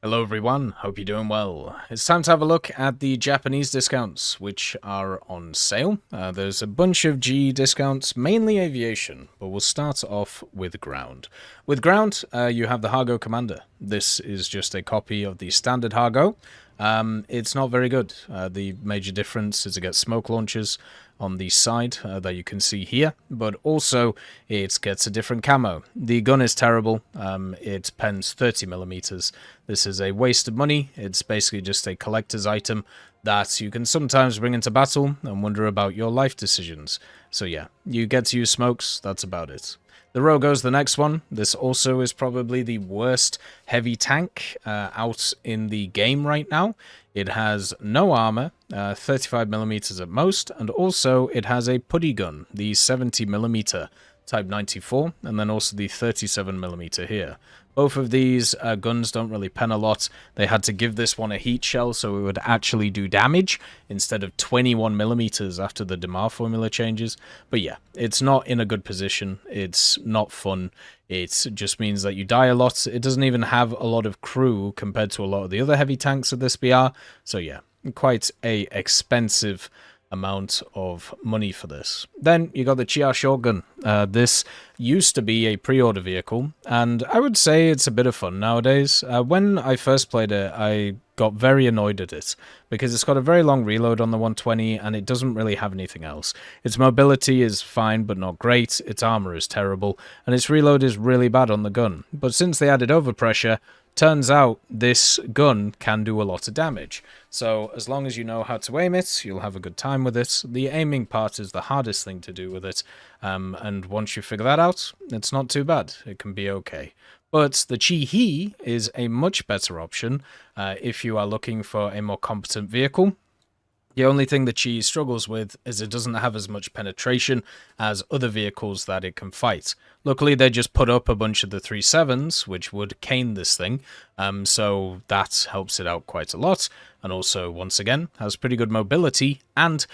Hello everyone, hope you're doing well. It's time to have a look at the Japanese discounts, which are on sale. There's a bunch of G discounts, mainly aviation, but we'll start off with ground. With ground, you have the Hargo Commander. This is just a copy of the standard Hargo. It's not very good. The major difference is it gets smoke launchers on the side that you can see here, but also it gets a different camo. The gun is terrible. It pens 30mm. This is a waste of money. It's basically just a collector's item that you can sometimes bring into battle and wonder about your life decisions. So yeah, you get to use smokes, that's about it. The Rogo's the next one. This also is probably the worst heavy tank out in the game right now. It has no armor, 35mm at most, and also it has a putty gun, the 70mm Type 94, and then also the 37mm here. Both of these guns don't really pen a lot. They had to give this one a heat shell so it would actually do damage instead of 21mm after the DeMar formula changes. But yeah, it's not in a good position. It's not fun. It just means that you die a lot. It doesn't even have a lot of crew compared to a lot of the other heavy tanks of this BR. So yeah, quite a expensive amount of money for this. Then you got the Chia Shotgun. This used to be a pre-order vehicle, and I would say it's a bit of fun nowadays. When I first played it, I got very annoyed at it because it's got a very long reload on the 120 and it doesn't really have anything else. Its mobility is fine but not great, its armor is terrible, and its reload is really bad on the gun. But since they added overpressure, turns out this gun can do a lot of damage. So as long as you know how to aim it, you'll have a good time with it. The aiming part is the hardest thing to do with it. And once you figure that out, it's not too bad. It can be okay. But the Chi-He is a much better option if you are looking for a more competent vehicle. The only thing the Chi struggles with is it doesn't have as much penetration as other vehicles that it can fight. Luckily, they just put up a bunch of the 3.7s, which would cane this thing, so that helps it out quite a lot, and also, once again, has pretty good mobility, and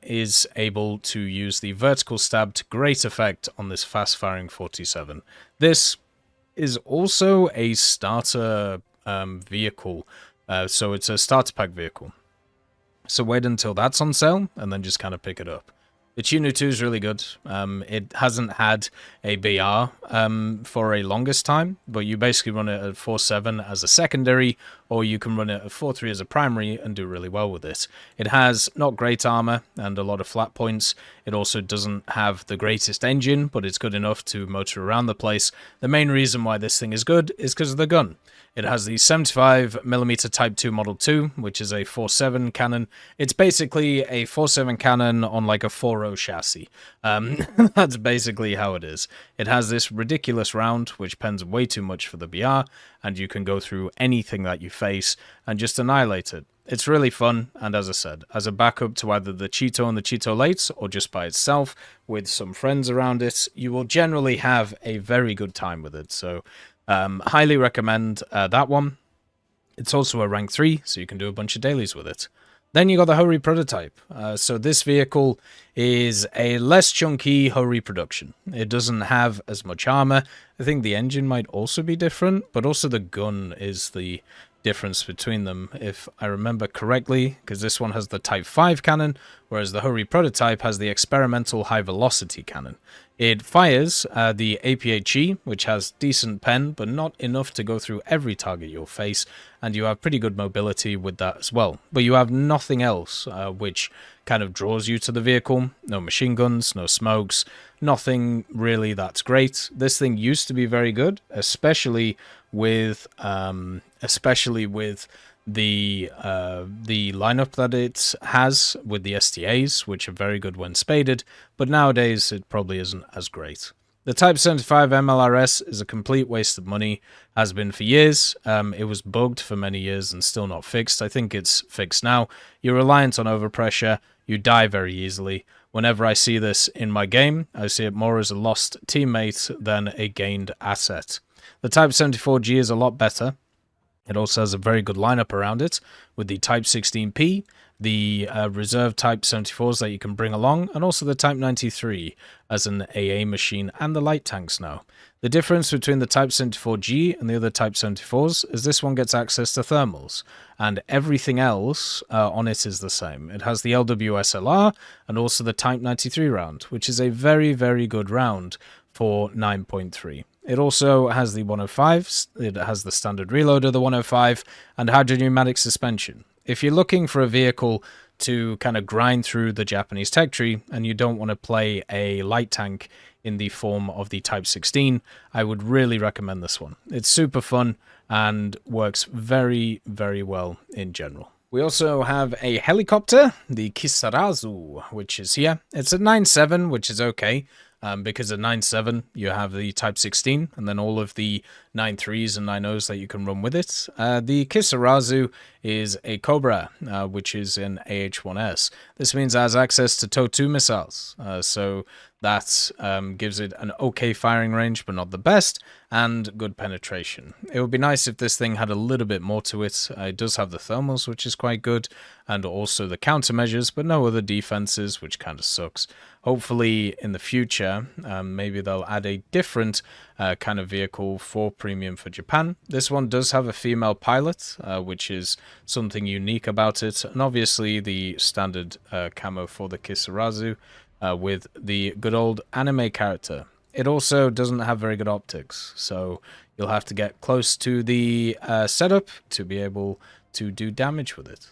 is able to use the vertical stab to great effect on this fast-firing 47. This is also a starter vehicle, so it's a starter pack vehicle. So wait until that's on sale, and then just kind of pick it up. The Chinu 2 is really good. It hasn't had a BR for a longest time, but you basically run it at 4.7 as a secondary, or you can run it at 4.3 as a primary and do really well with it. It has not great armor and a lot of flat points. It also doesn't have the greatest engine, but it's good enough to motor around the place. The main reason why this thing is good is because of the gun. It has the 75mm Type 2 Model 2, which is a 4.7 cannon. It's basically a 4.7 cannon on like a 4.0 chassis. That's basically how it is. It has this ridiculous round, which pens way too much for the BR, and you can go through anything that you face and just annihilate it. It's really fun, and as I said, as a backup to either the Cheeto and the Cheeto Lates, or just by itself with some friends around it, you will generally have a very good time with it. So highly recommend that one. It's also a rank 3, so you can do a bunch of dailies with it. Then you got the Ho-Ri prototype. So this vehicle is a less chunky Ho-Ri production. It doesn't have as much armor. I think the engine might also be different, but also the gun is the difference between them, if I remember correctly, because this one has the Type 5 cannon, whereas the Ho-Ri prototype has the experimental high-velocity cannon. It fires the APHE, which has decent pen, but not enough to go through every target you'll face, and you have pretty good mobility with that as well. But you have nothing else which kind of draws you to the vehicle. No machine guns, no smokes, nothing really that's great. This thing used to be very good, especially with the lineup that it has with the STAs, which are very good when spaded, but nowadays it probably isn't as great. The Type 75 MLRS is a complete waste of money, has been for years. It was bugged for many years and still not fixed. I think it's fixed now. You're reliant on overpressure, you die very easily. Whenever I see this in my game, I see it more as a lost teammate than a gained asset. The Type 74G is a lot better. It also has a very good lineup around it with the Type 16P, the reserve Type 74s that you can bring along, and also the Type 93 as an AA machine and the light tanks now. The difference between the Type 74G and the other Type 74s is this one gets access to thermals, and everything else on it is the same. It has the LWSLR and also the Type 93 round, which is a very, very good round for 9.3. It also has the 105s, it has the standard reload of the 105, and hydropneumatic suspension. If you're looking for a vehicle to kind of grind through the Japanese tech tree and you don't want to play a light tank in the form of the Type 16, I would really recommend this one. It's super fun and works very, very well in general. We also have a helicopter, the Kisarazu, which is here. It's a 9.7, which is okay. Because at 9.7 you have the Type 16 and then all of the 9.3s and 9.0s that you can run with it. The Kisarazu is a Cobra, which is an AH-1S. This means it has access to TOW-2 missiles, so that gives it an okay firing range, but not the best, and good penetration. It would be nice if this thing had a little bit more to it. It does have the thermals, which is quite good, and also the countermeasures, but no other defenses, which kind of sucks. Hopefully, in the future, maybe they'll add a different kind of vehicle for premium for Japan. This one does have a female pilot, which is something unique about it, and obviously the standard camo for the Kisarazu with the good old anime character. It also doesn't have very good optics, so you'll have to get close to the setup to be able to do damage with it.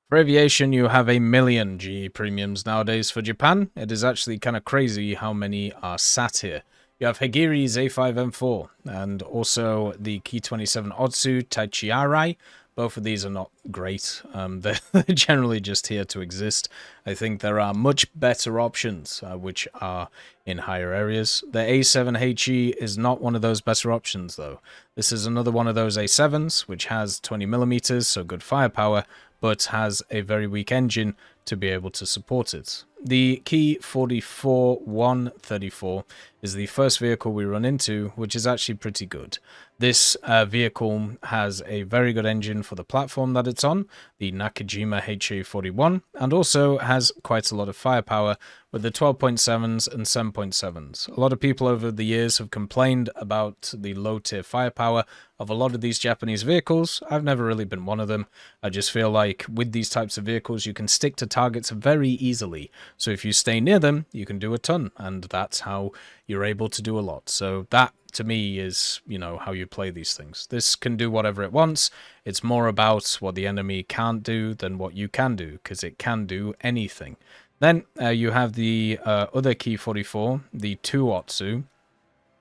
For aviation, you have a million GE premiums nowadays for Japan. It is actually kind of crazy how many are sat here. You have Hagiri's A5M4 and also the Ki-27 Otsu Taichiarai. Both of these are not great. They're generally just here to exist. I think there are much better options, which are in higher areas. The A7HE is not one of those better options, though. This is another one of those A7s, which has 20mm, so good firepower, but has a very weak engine to be able to support it. The Ki-44-134 is the first vehicle we run into, which is actually pretty good. This vehicle has a very good engine for the platform that it's on, the Nakajima HA41, and also has quite a lot of firepower with the 12.7s and 7.7s. A lot of people over the years have complained about the low-tier firepower of a lot of these Japanese vehicles. I've never really been one of them. I just feel like with these types of vehicles, you can stick to targets very easily. So if you stay near them, you can do a ton, and that's how you're able to do a lot. So that, to me, is, you know, how you play these things. This can do whatever it wants. It's more about what the enemy can't do than what you can do, because it can do anything. Then you have the other Ki-44, the 2 Otsu.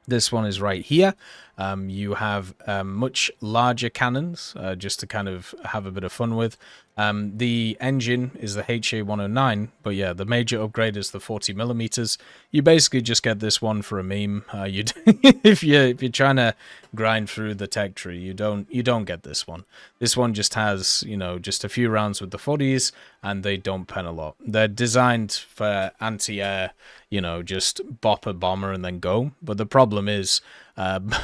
This one is right here. You have much larger cannons, just to kind of have a bit of fun with. The engine is the HA109, but yeah, the major upgrade is the 40mm. You basically just get this one for a meme. If you're trying to grind through the tech tree, you don't get this one. This one just has, you know, just a few rounds with the 40s, and they don't pen a lot. They're designed for anti-air, you know, just bop a bomber and then go. But the problem is,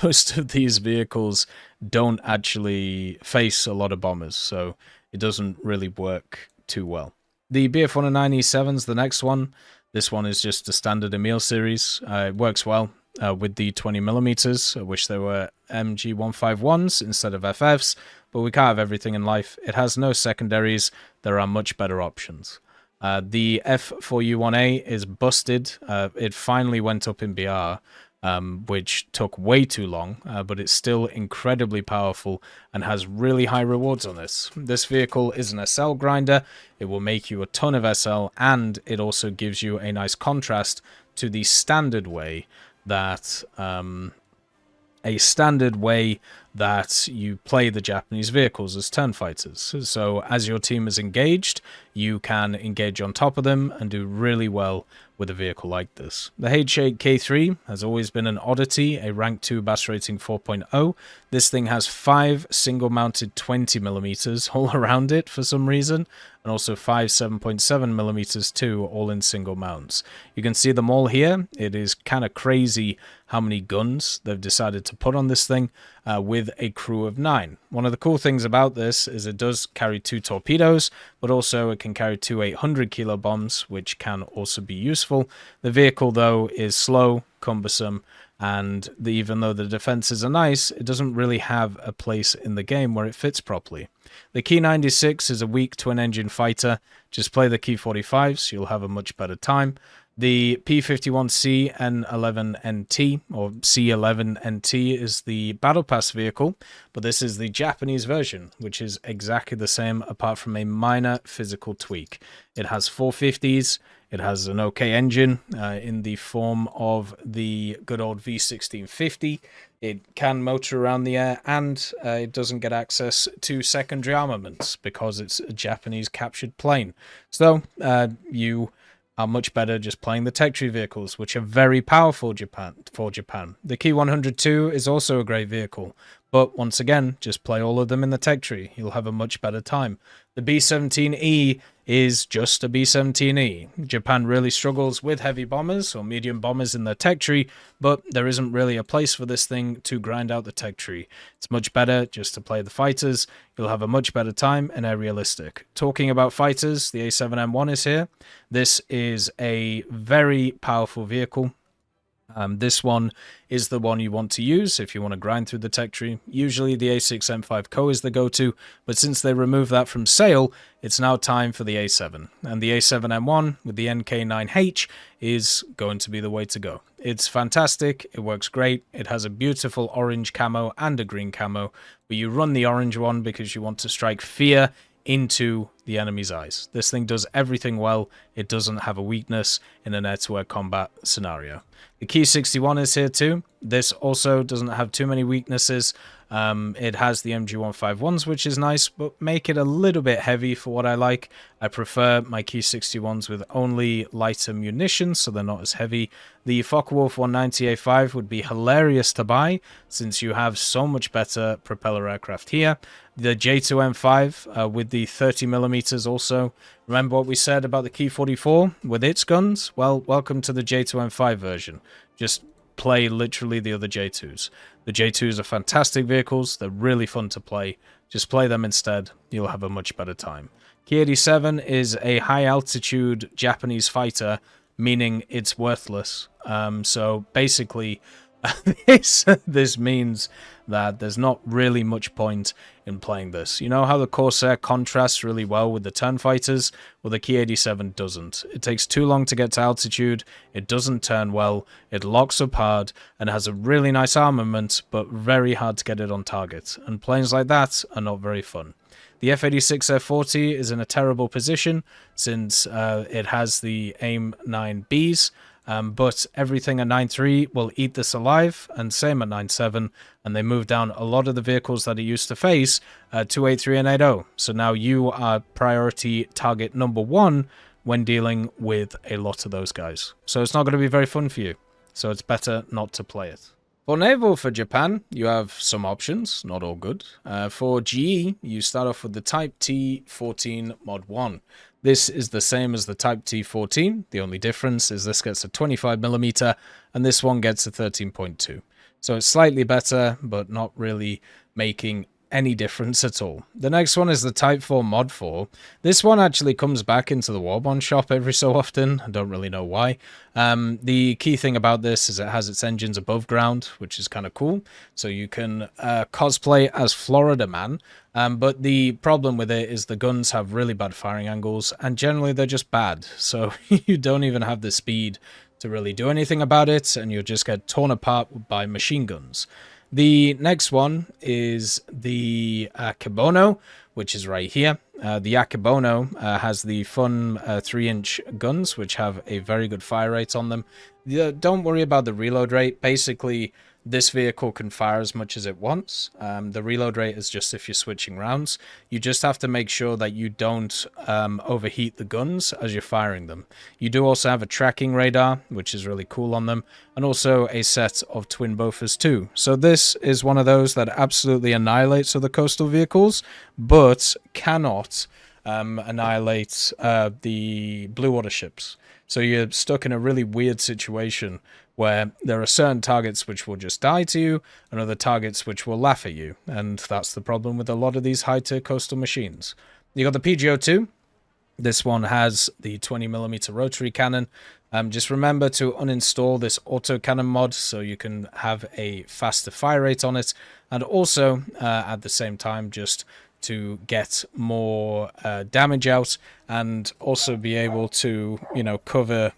most of these vehicles don't actually face a lot of bombers, so it doesn't really work too well. The BF-109E7 is the next one. This one is just a standard Emil series. It works well with the 20mm. I wish there were MG151s instead of FFs, but we can't have everything in life. It has no secondaries. There are much better options. The F4U1A is busted. It finally went up in BR. Which took way too long, but it's still incredibly powerful and has really high rewards on this. This vehicle is an SL grinder. It will make you a ton of SL, and it also gives you a nice contrast to the standard way that you play the Japanese vehicles as turn fighters. So as your team is engaged, you can engage on top of them and do really well with a vehicle like this. The H8K3 has always been an oddity, a rank 2 bass rating 4.0. This thing has 5 single-mounted 20mm all around it for some reason, and also 5 7.7mm too, all in single mounts. You can see them all here. It is kind of crazy how many guns they've decided to put on this thing. with a crew of 9. One of the cool things about this is it does carry 2 torpedoes, but also it can carry 2 800 kilo bombs, which can also be useful. The vehicle, though, is slow, cumbersome, and even though the defenses are nice, it doesn't really have a place in the game where it fits properly. The Key 96 is a weak twin-engine fighter. Just play the Key 45s, you'll have a much better time. The P-51C N11NT, or C11NT, is the Battle Pass vehicle, but this is the Japanese version, which is exactly the same apart from a minor physical tweak. It has 450s, it has an okay engine in the form of the good old V1650. It can motor around the air, and it doesn't get access to secondary armaments because it's a Japanese captured plane. So you are much better just playing the tech tree vehicles, which are very powerful for Japan. The Key 102 is also a great vehicle, but once again, just play all of them in the tech tree. You'll have a much better time. The B-17E is just a B-17E. Japan really struggles with heavy bombers or medium bombers in their tech tree, but there isn't really a place for this thing to grind out the tech tree. It's much better just to play the fighters. You'll have a much better time and are realistic. Talking about fighters, the A7M1 is here. This is a very powerful vehicle. This one is the one you want to use if you want to grind through the tech tree. Usually the A6M5 Co is the go-to, but since they removed that from sale, it's now time for the A7. And the A7M1 with the NK9H is going to be the way to go. It's fantastic, it works great, it has a beautiful orange camo and a green camo, but you run the orange one because you want to strike fear into the enemy's eyes. This thing does everything well. It doesn't have a weakness in an air-to-air combat scenario. The Key 61 is here too. This also doesn't have too many weaknesses. It has the MG151s, which is nice, but make it a little bit heavy for what I like. I prefer my Key 61s with only lighter munitions, so they're not as heavy. The Focke-Wulf 190A5 would be hilarious to buy, since you have so much better propeller aircraft here. The J2M5 with the 30mm also. Remember what we said about the Key 44 with its guns? Well, welcome to the J2M5 version. Just play literally the other J2s. The J2s are fantastic vehicles. They're really fun to play. Just play them instead. You'll have a much better time. Key 87 is a high-altitude Japanese fighter, meaning it's worthless. So basically, this means that there's not really much point in playing this. You know how the Corsair contrasts really well with the turn fighters? Well, the Key 87 doesn't. It takes too long to get to altitude, it doesn't turn well, it locks up hard, and has a really nice armament, but very hard to get it on target. And planes like that are not very fun. The F-86 F-40 is in a terrible position since it has the AIM-9Bs, but everything at 9.3 will eat this alive, and same at 9.7, and they move down a lot of the vehicles that it used to face to 8.3 and 8.0. So now you are priority target number 1 when dealing with a lot of those guys. So it's not going to be very fun for you, so it's better not to play it. For Naval for Japan, you have some options, not all good. For GE, you start off with the Type T14 Mod 1. This is the same as the Type T14. The only difference is this gets a 25mm and this one gets a 13.2. So it's slightly better, but not really making any difference at all. The next one is the Type 4 Mod 4. This one actually comes back into the Warbond shop every so often. I don't really know why. The key thing about this is it has its engines above ground, which is kind of cool. So you can cosplay as Florida Man. But the problem with it is the guns have really bad firing angles, and generally they're just bad. So you don't even have the speed to really do anything about it, and you'll just get torn apart by machine guns. The next one is the Akebono, which is right here. The Akebono has the fun 3-inch guns, which have a very good fire rate on them. Don't worry about the reload rate. Basically, this vehicle can fire as much as it wants. The reload rate is just if you're switching rounds. You just have to make sure that you don't overheat the guns as you're firing them. You do also have a tracking radar, which is really cool on them, and also a set of twin bofors too. So this is one of those that absolutely annihilates other coastal vehicles, but cannot annihilate the blue water ships. So you're stuck in a really weird situation where there are certain targets which will just die to you, and other targets which will laugh at you, and that's the problem with a lot of these high-tier coastal machines. You got the PGO-2. This one has the 20mm rotary cannon. Just remember to uninstall this autocannon mod so you can have a faster fire rate on it, and also at the same time just to get more damage out, and also be able to, cover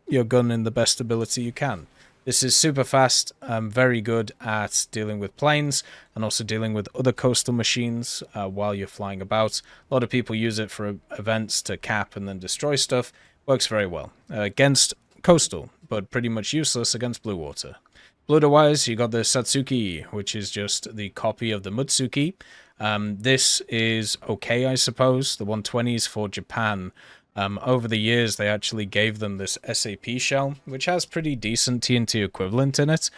your gun in the best ability you can. This is super fast, very good at dealing with planes and also dealing with other coastal machines while you're flying about. A lot of people use it for events to cap and then destroy stuff. Works very well against coastal, but pretty much useless against blue water. Bloater-wise, you got the Satsuki, which is just the copy of the Mutsuki. This is okay, I suppose. The 120s for Japan. Over the years, they actually gave them this SAP shell, which has pretty decent TNT equivalent in it,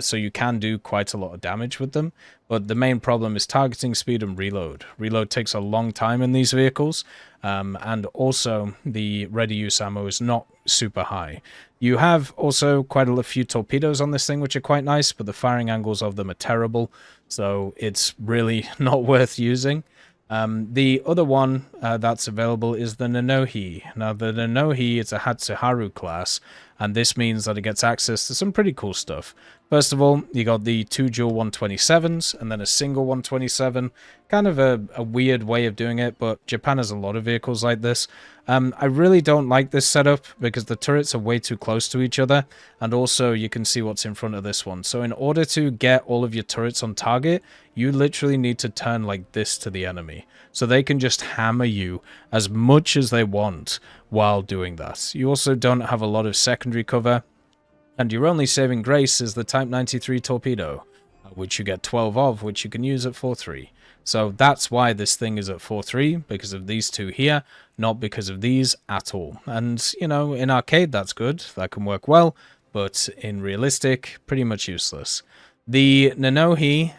so you can do quite a lot of damage with them. But the main problem is targeting speed and reload. Reload takes a long time in these vehicles, and also the ready-use ammo is not super high. You have also quite a few torpedoes on this thing, which are quite nice, but the firing angles of them are terrible, so it's really not worth using. The other one that's available is the Nanohi. Now, the Nanohi is a Hatsuharu class, and this means that it gets access to some pretty cool stuff. First of all, you got the 2 dual 127s, and then a single 127. Kind of a weird way of doing it, but Japan has a lot of vehicles like this. I really don't like this setup, because the turrets are way too close to each other, and also you can see what's in front of this one. So in order to get all of your turrets on target, you literally need to turn like this to the enemy, so they can just hammer you as much as they want while doing that. You also don't have a lot of secondary cover, and your only saving grace is the Type 93 torpedo, which you get 12 of, which you can use at 4.3. So that's why this thing is at 4.3, because of these two here, not because of these at all. And, in arcade that's good, that can work well, but in realistic, pretty much useless. The Nanohi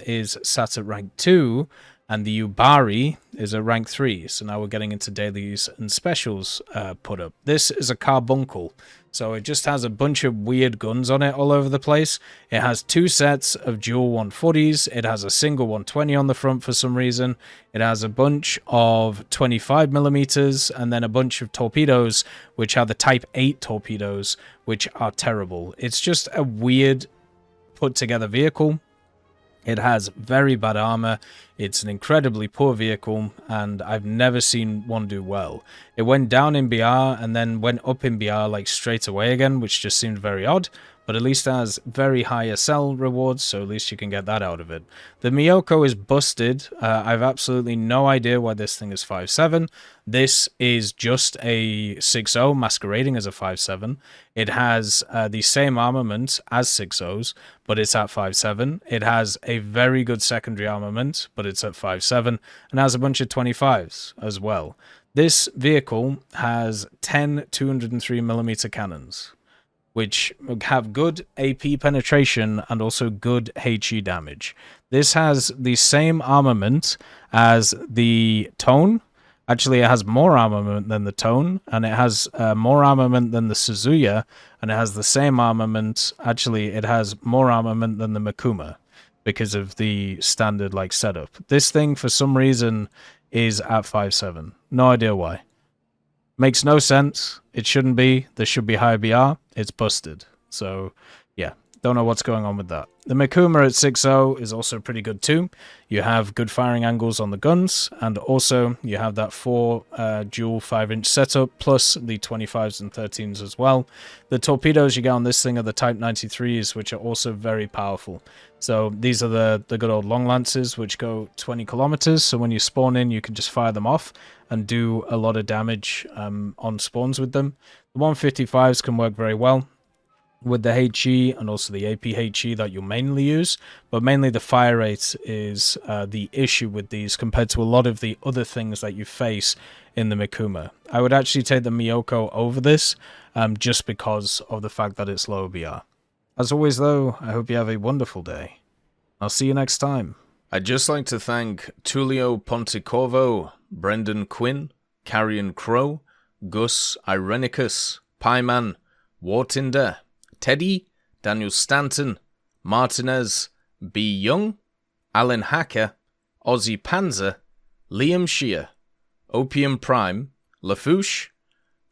is sat at rank 2, and the Yubari is at rank 3. So now we're getting into dailies and specials put up. This is a carbuncle, so it just has a bunch of weird guns on it all over the place. It has 2 sets of dual 140s. It has a single 120 on the front for some reason. It has a bunch of 25mm, and then a bunch of torpedoes, which are the Type 8 torpedoes, which are terrible. It's just a weird put together vehicle. It has very bad armor, it's an incredibly poor vehicle, and I've never seen one do well. It went down in BR and then went up in BR like straight away again, which just seemed very odd, but at least it has very high SL rewards, so at least you can get that out of it. The Miyoko is busted. I've absolutely no idea why this thing is 5.7. This is just a 6.0 masquerading as a 5.7. It has the same armament as 6.0s, but it's at 5.7. It has a very good secondary armament, but it's at 5.7, and has a bunch of 25s as well. This vehicle has 10 203mm cannons, which have good AP penetration and also good HE damage. This has the same armament as the Tone. Actually, it has more armament than the Tone, and it has more armament than the Suzuya, and it has the same armament. Actually, it has more armament than the Mikuma, because of the standard setup. This thing, for some reason, is at 5.7. No idea why. Makes no sense. It shouldn't be. There should be higher BR. It's busted. So, yeah. Don't know what's going on with that. The Mikuma at 6.0 is also pretty good too. You have good firing angles on the guns, and also you have that 4 dual 5-inch setup, plus the 25s and 13s as well. The torpedoes you get on this thing are the Type 93s, which are also very powerful. So these are the good old long lances, which go 20 kilometers. So when you spawn in, you can just fire them off and do a lot of damage on spawns with them. The 155s can work very well with the HE and also the APHE that you'll mainly use, but mainly the fire rate is the issue with these compared to a lot of the other things that you face in the Mikuma. I would actually take the Miyoko over this just because of the fact that it's low BR. As always though, I hope you have a wonderful day. I'll see you next time. I'd just like to thank Tullio Pontecorvo, Brendan Quinn, Carrion Crow, Gus Irenicus, Pieman, Wartinder, Teddy, Daniel Stanton, Martinez, B. Young, Alan Hacker, Ozzy Panzer, Liam Shear, Opium Prime, Lafouche,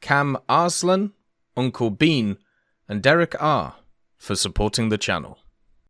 Cam Arslan, Uncle Bean, and Derek R. for supporting the channel.